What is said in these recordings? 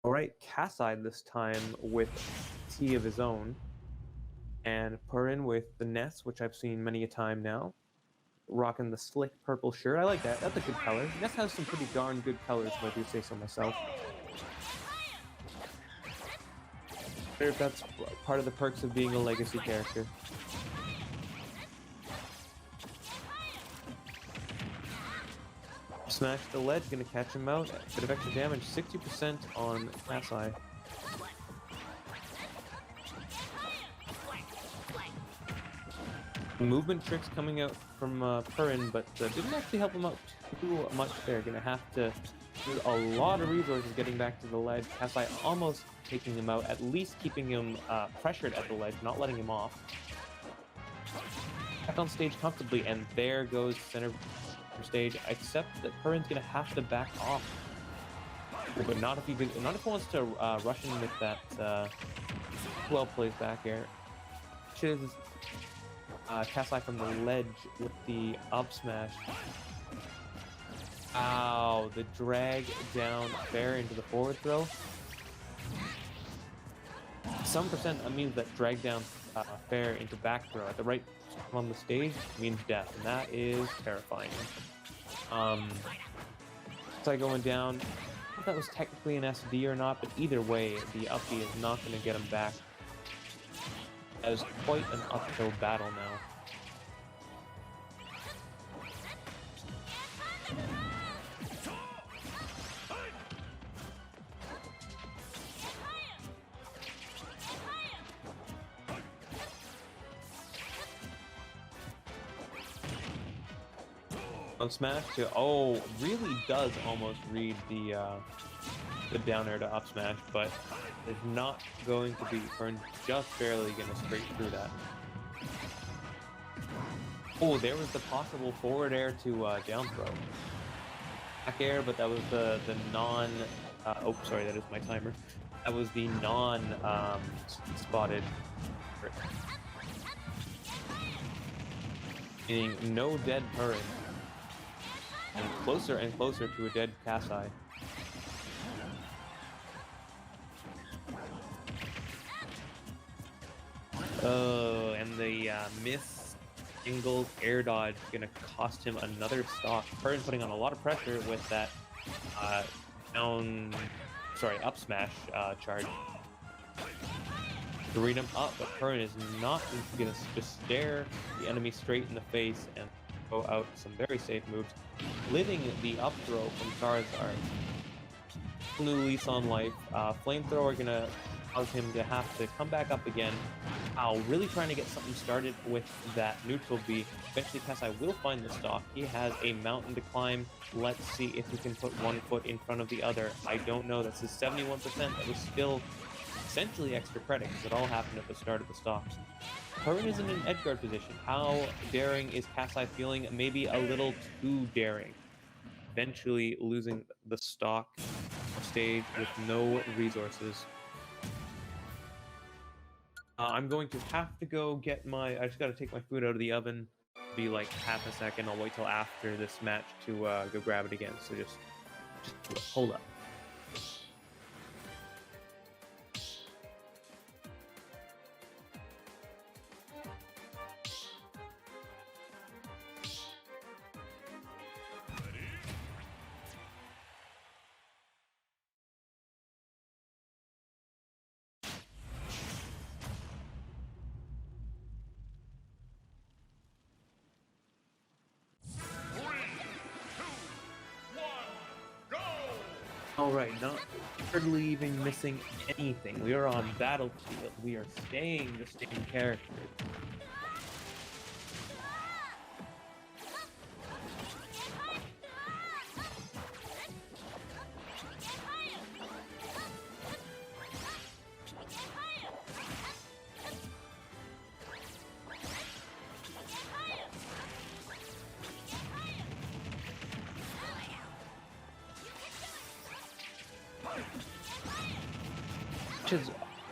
Alright, Kasai this time with tea of his own, and Purin with the Ness, which I've seen many a time now. Rocking the slick purple shirt. I like that. That's a good color. Ness has some pretty darn good colors, if I do say so myself. I wonder if that's part of the perks of being a legacy character. Smash the ledge, gonna catch him out. Bit of extra damage, 60% on Kasai. Movement tricks coming out from Purin, but didn't actually help him out too much there. Gonna have to use a lot of resources getting back to the ledge. Kasai almost taking him out, at least keeping him pressured at the ledge, not letting him off. Back on stage comfortably, and there goes center stage, except that Purin's gonna have to back off. But not if he wants to rush in with that well plays back air. Chooses Kasai from the ledge with the up smash. Ow, the drag down fair into the forward throw. Some percent means that drag down fair into back throw at the right on the stage means death, and that is terrifying. Kasai going down. I don't know if that was technically an SD or not, but either way, the up B is not going to get him back. That is quite an uphill battle now. On smash to really does almost read the down air to up smash, but is not going to be Purin, just barely gonna scrape through that. Oh, there was the possible forward air to down throw. Back air, but that was the non oh sorry, that is my timer. That was the non spotted trick. Meaning no dead Purin. And closer to a dead Kasai. Oh, and the miss angled air dodge is gonna cost him another stock. Purin putting on a lot of pressure with that up smash charge. To read him up, but Purin is not gonna just stare the enemy straight in the face and go out some very safe moves. Living the up throw from Charizard. New lease on life. Flamethrower gonna cause him to have to come back up again. Really trying to get something started with that neutral B. Eventually Kasai will find the stock. He has a mountain to climb. Let's see if he can put one foot in front of the other. I don't know. That's his 71%. That was still essentially extra credit because it all happened at the start of the stock. Purin is in an edge guard position. How daring is Kasai feeling? Maybe a little too daring. Eventually losing the stock stage with no resources. I'm going to have to go get I just gotta take my food out of the oven. Be like half a second. I'll wait till after this match to go grab it again. So just hold up. Alright, not hardly even missing anything. We are on Battlefield. We are staying the same character.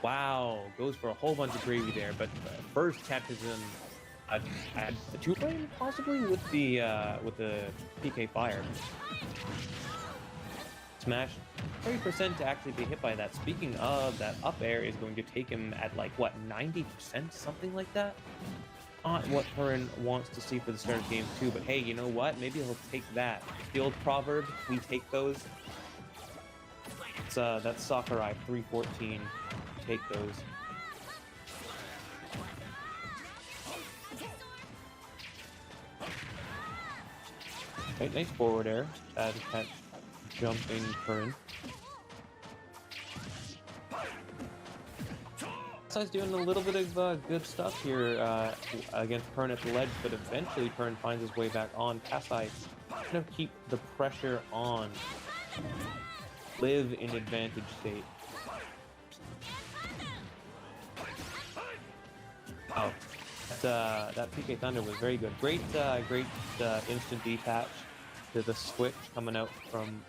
Wow, goes for a whole bunch of gravy there, but first catches him a two-frame possibly with the PK fire. Smash 30% to actually be hit by that. Speaking of, that up air is going to take him at like, what, 90%? Something like that? Not what Purin wants to see for the start of game 2, but hey, you know what? Maybe he'll take that. The old proverb, we take those. It's, that's Sakurai, 314. Take those. Right, nice forward air. Bad catch. Jumping Purin. Kasai's doing a little bit of good stuff here against Purin at the ledge, but eventually Purin finds his way back on. Kasai kind of keep the pressure on. Live in advantage state. Oh, that PK Thunder was very good. Great instant detach to the switch coming out from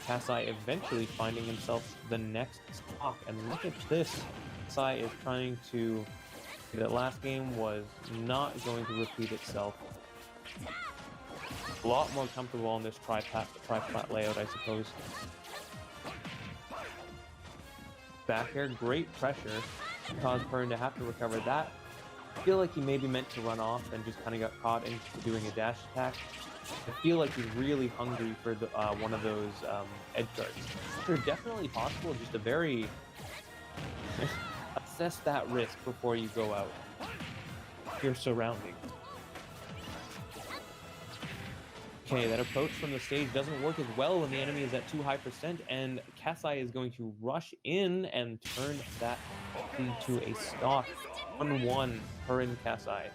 Kasai, eventually finding himself the next stock. And look at this. Kasai is trying to... That last game was not going to repeat itself. A lot more comfortable on this tri-flat layout, I suppose. Back air, great pressure. Caused Purin to have to recover that. I feel like he maybe meant to run off and just kind of got caught into doing a dash attack. I feel like he's really hungry for the, one of those edge guards. They're definitely possible, just a very... assess that risk before you go out. Your surroundings. Okay, that approach from the stage doesn't work as well when the enemy is at too high %, and Kasai is going to rush in and turn that into a stock. 1-1 Purin Kasai.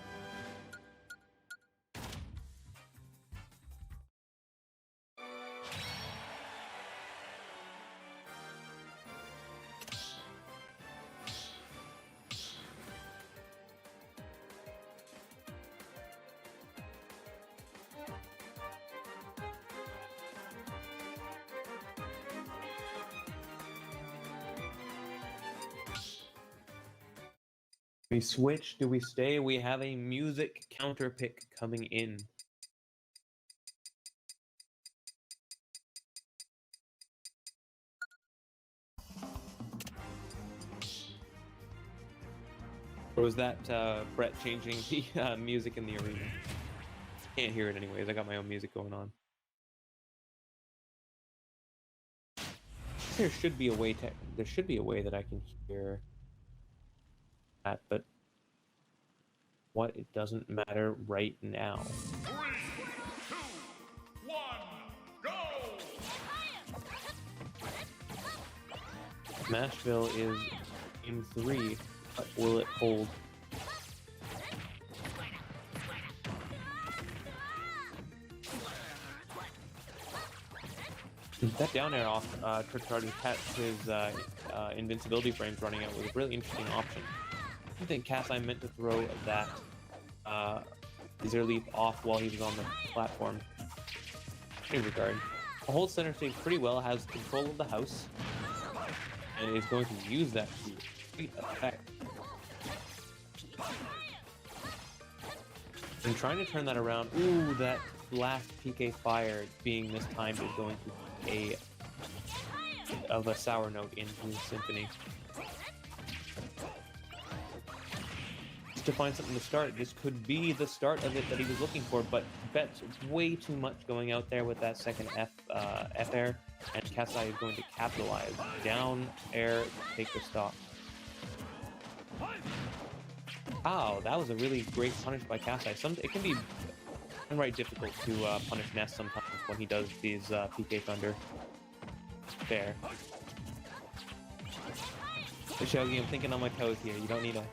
We switch, do we stay? We have a music counter pick coming in. Or was that Brett changing the music in the arena? Can't hear it anyways, I got my own music going on. There should be a way that I can hear that, but what, it doesn't matter right now. 3, 2, 1, go! Smashville is game 3, but will it hold? That down air off to try to catch his invincibility frames running out was a really interesting option. I think Kasai meant to throw that laser leap off while he was on the platform. In regard, the whole center stage pretty well, has control of the house, and is going to use that to great effect. And trying to turn that around. Ooh, that last PK fire being mistimed is going to be a sour note into his symphony. To find something to start. This could be the start of it that he was looking for, but bets way too much going out there with that second F air, and Kasai is going to capitalize. Down air, take the stock. Wow, that was a really great punish by Kasai. It can be downright difficult to punish Ness sometimes when he does these PK Thunder. Fair. Shogi, I'm thinking on my toes here. You don't need a...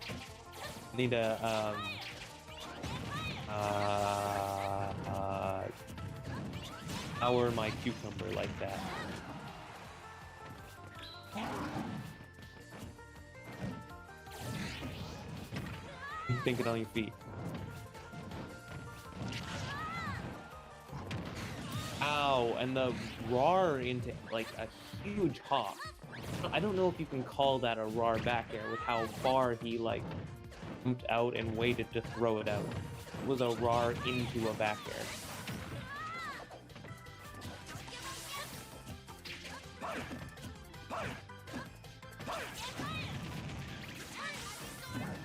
Power my cucumber like that. Thinking on your feet. Ow, and the roar into like a huge hop. I don't know if you can call that a roar back air with how far he like jumped out and waited to throw it out. It was a roar into a back air.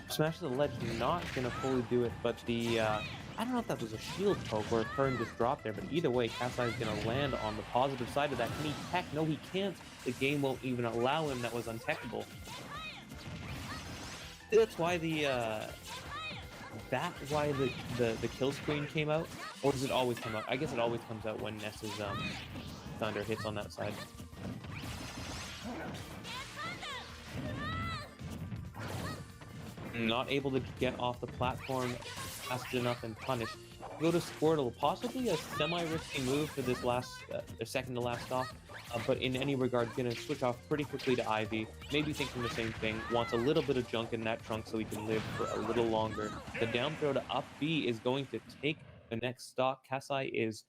Smash to the ledge, not gonna fully do it, but the I don't know if that was a shield poke or if Purin just dropped there, but either way, Kasai is gonna land on the positive side of that. Can he tech? No, he can't. The game won't even allow him. That was untechable. That's why the kill screen came out, or does it always come out? I guess it always comes out when Ness's thunder hits on that side. Not able to get off the platform fast enough and punish. Go to Squirtle, possibly a semi-risky move for this last, second to last stock, but in any regard, gonna switch off pretty quickly to Ivy. Maybe thinking the same thing, wants a little bit of junk in that trunk so he can live for a little longer. The down throw to up B is going to take the next stock. Kasai is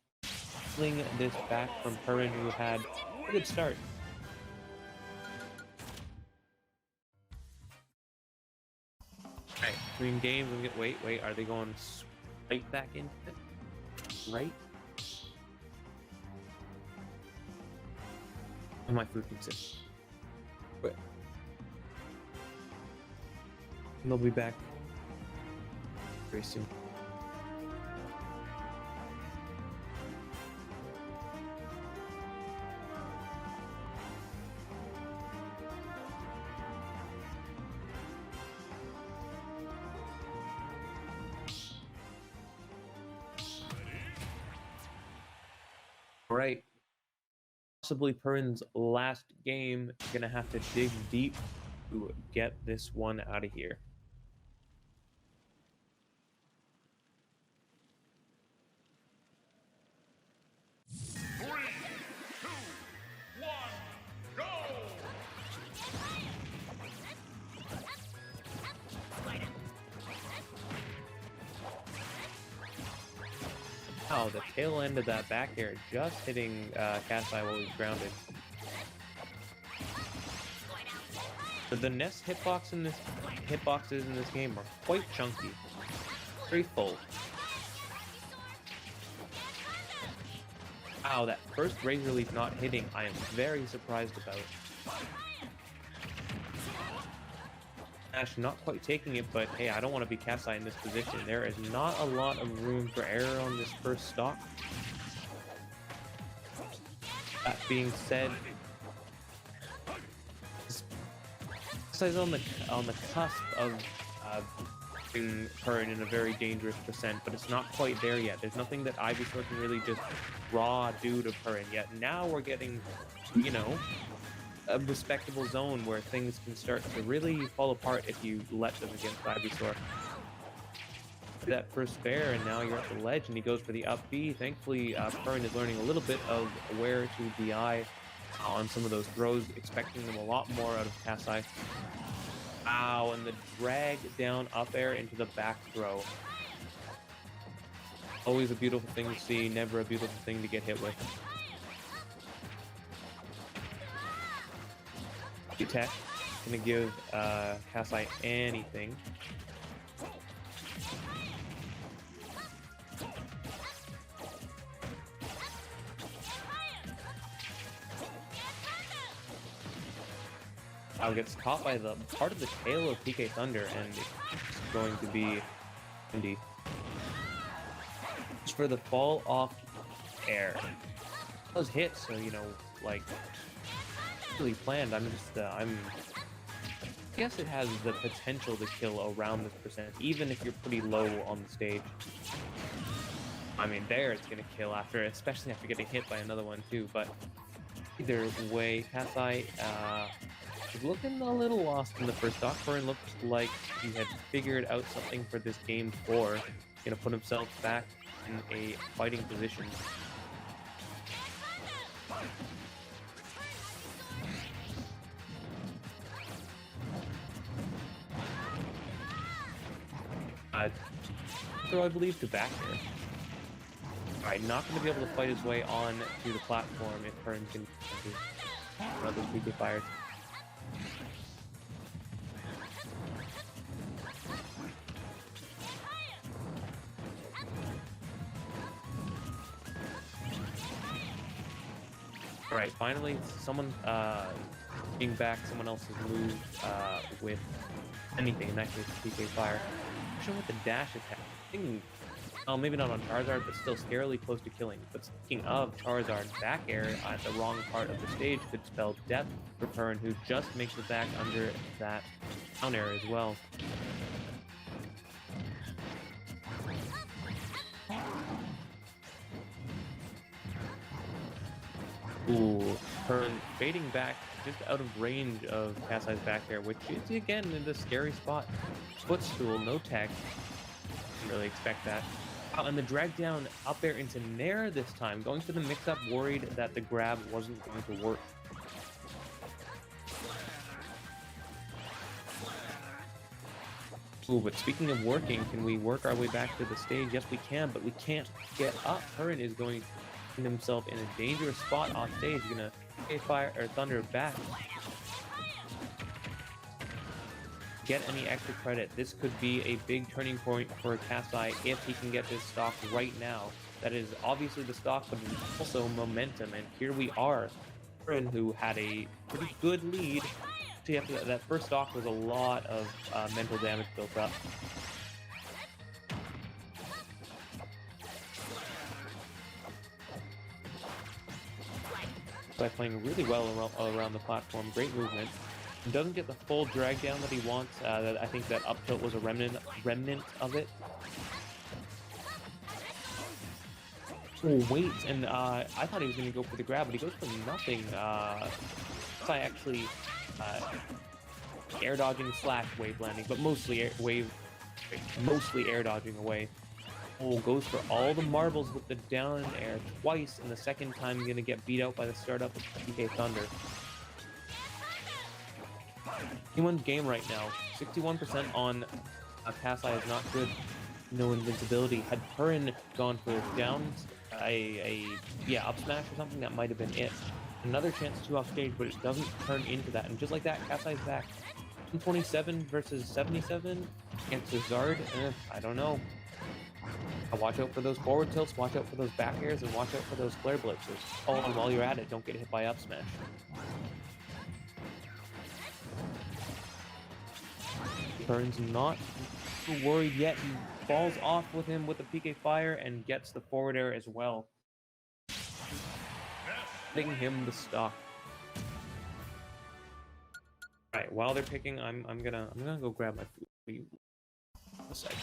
pulling this back from Purin, who had a good start. Alright, between games, wait, are they going straight back into it? Right? Oh, my food needs it. But they'll be back very soon. Right. Possibly Purin's last game. Gonna have to dig deep to get this one out of here. Three, two, one, go! Oh, the tail end of that back air just hitting Kasai while he's grounded. But the Ness hitboxes in this game are quite chunky, very full. Wow, that first Razor Leaf not hitting, I am very surprised about. Sash not quite taking it, but hey, I don't want to be Kasai in this position. There is not a lot of room for error on this first stock. That being said, Kasai's on the cusp of putting Purin in a very dangerous percent, but it's not quite there yet. There's nothing that Ivysaur can really just raw do to Purin yet. Now we're getting, you know, a respectable zone where things can start to really fall apart if you let them against Ivysaur. That first bear, and now you're at the ledge, and he goes for the up B. Thankfully, Purin is learning a little bit of where to DI on some of those throws, expecting them a lot more out of Kasai. Wow, and the drag down up air into the back throw. Always a beautiful thing to see, never a beautiful thing to get hit with. Tech gonna give Kasai anything. Now gets caught by the part of the tail of PK Thunder, and it's going to be Indy. Just for the fall off air. Those hits, so you know, like really planned. I guess it has the potential to kill around this percent, even if you're pretty low on the stage. I mean, there it's gonna kill after, especially after getting hit by another one too. But either way, Kasai is looking a little lost in the first stock. Purin looked like he had figured out something for this game 4. Gonna put himself back in a fighting position. So I believe to back here. Alright, not going to be able to fight his way on to the platform if Purin can run those PK fires. Alright, finally someone bring back someone else's move with anything, in that case PK Fire. Especially with the dash attack. Oh, maybe not on Charizard, but still scarily close to killing. But speaking of Charizard, back air at the wrong part of the stage could spell death for Purin, who just makes it back under that down air as well. Ooh, Purin fading back just out of range of Kasai's back air, which is again in the scary spot. Footstool, no tech. Didn't really expect that. And the drag down up air into Nair this time, going for the mix-up, worried that the grab wasn't going to work. Ooh, but speaking of working, can we work our way back to the stage? Yes, we can, but we can't get up. Purin is going to find himself in a dangerous spot off stage. He's gonna fire or thunder back. Get any extra credit. This could be a big turning point for Kasai if he can get his stock right now. That is obviously the stock, but it's also momentum. And here we are. Purin, who had a pretty good lead. See, after that first stock was a lot of mental damage built up. By playing really well around the platform, great movement. He doesn't get the full drag down that he wants. I think that up tilt was a remnant of it. Oh, wait, and I thought he was going to go for the grab, but he goes for nothing. Kasai actually air dodging / wave landing, but mostly air dodging away. Oh, goes for all the marbles with the down air twice, and the second time he's going to get beat out by the startup of PK Thunder. Anyone's game right now. 61% on Kasai is not good. No invincibility. Had Purin gone for down, up smash or something, that might have been it. Another chance to off stage, but it doesn't turn into that. And just like that, Kasai's back. 127 versus 77 against Zard. I don't know. Watch out for those forward tilts, watch out for those back airs, and watch out for those flare blitzers. Oh, and while you're at it, don't get hit by up smash. Purin's not worried yet. He falls off with him with the PK Fire and gets the forward air as well. Getting him the stock. Alright, while they're picking, I'm gonna go grab my food for you. A sec.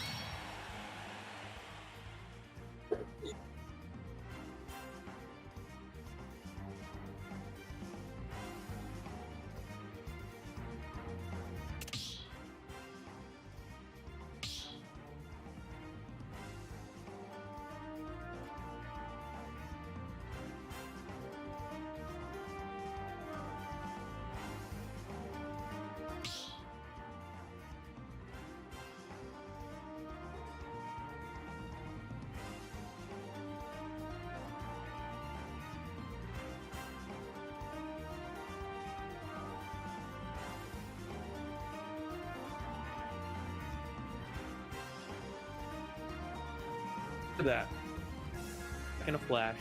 That in a flash.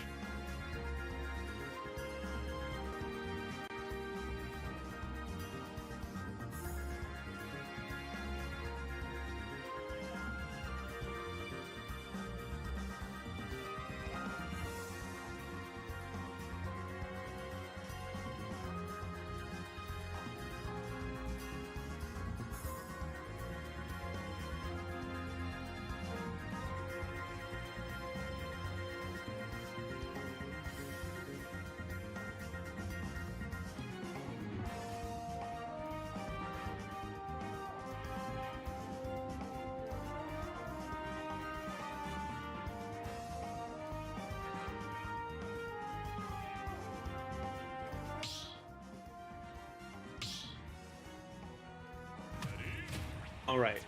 All right,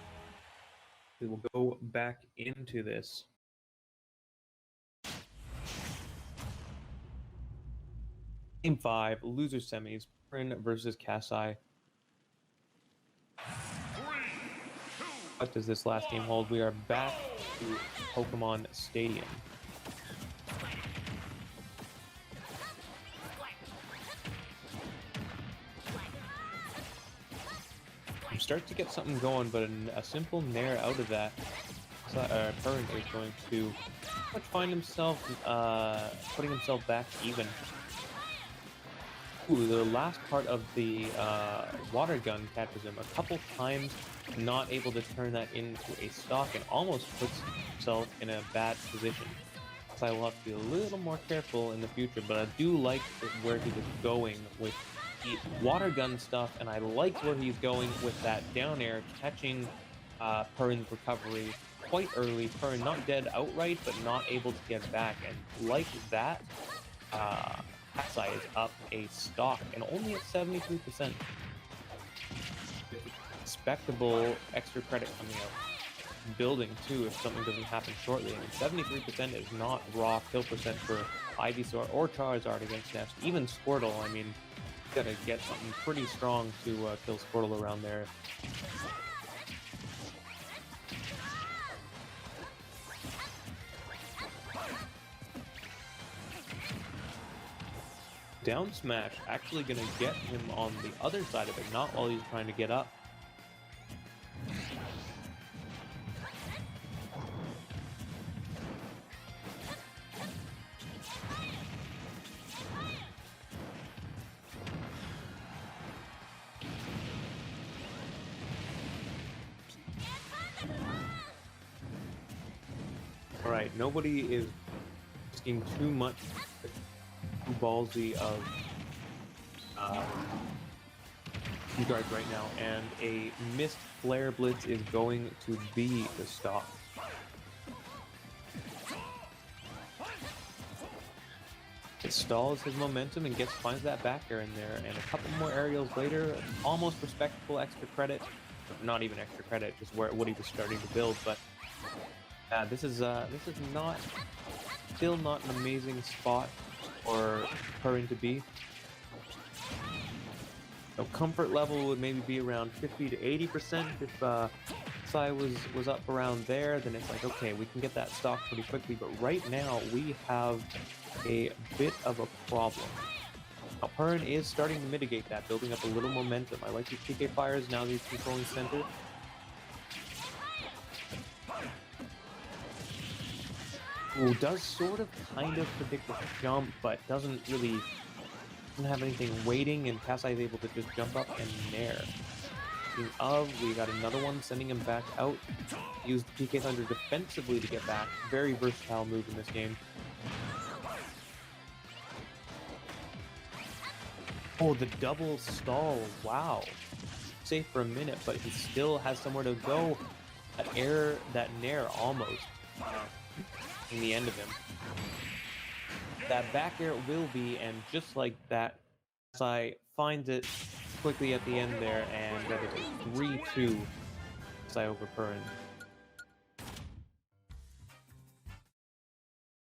we will go back into this. Game 5, loser semis, Purin versus Kasai. What does this last game hold? We are back to Pokemon Stadium. start to get something going, but a simple nair out of that, Purin is going to pretty much find himself putting himself back even. Ooh, the last part of the water gun catches him a couple times, not able to turn that into a stock, and almost puts himself in a bad position. So I will have to be a little more careful in the future, but I do like where he was going with the water gun stuff, and I like where he's going with that down air, catching Purin's recovery quite early. Purin not dead outright, but not able to get back, and like that, Kasai is up a stock and only at 73%. Respectable extra credit coming out. Building too if something doesn't happen shortly. I mean, 73% is not raw kill percent for Ivysaur or Charizard against Ness. Even Squirtle, I mean, you gotta get something pretty strong to kill Squirtle around there. Down smash actually gonna get him on the other side of it, not while he's trying to get up. Alright, nobody is risking too much, too ballsy of guards right now, and a missed flare blitz is going to be the stop. It stalls his momentum and finds that back air in there, and a couple more aerials later, almost respectable extra credit, not even extra credit, just what he was starting to build, but this is still not an amazing spot for Purin to be. So comfort level would maybe be around 50 to 80%. If Kasai was up around there, then it's like, okay, we can get that stock pretty quickly. But right now, we have a bit of a problem. Now, Purin is starting to mitigate that, building up a little momentum. I like these PK fires now that he's controlling center. Ooh, does sort of kind of predict the jump, but doesn't have anything waiting, and Kasai is able to just jump up and nair. Speaking of, we got another one sending him back out. Use the PK Thunder defensively to get back. Very versatile move in this game. Oh, the double stall. Wow. Safe for a minute, but he still has somewhere to go. That nair almost in the end of him. That back air will be, and just like that, Kasai finds it quickly at the end there, and that is a 3-2 Kasai over Purin.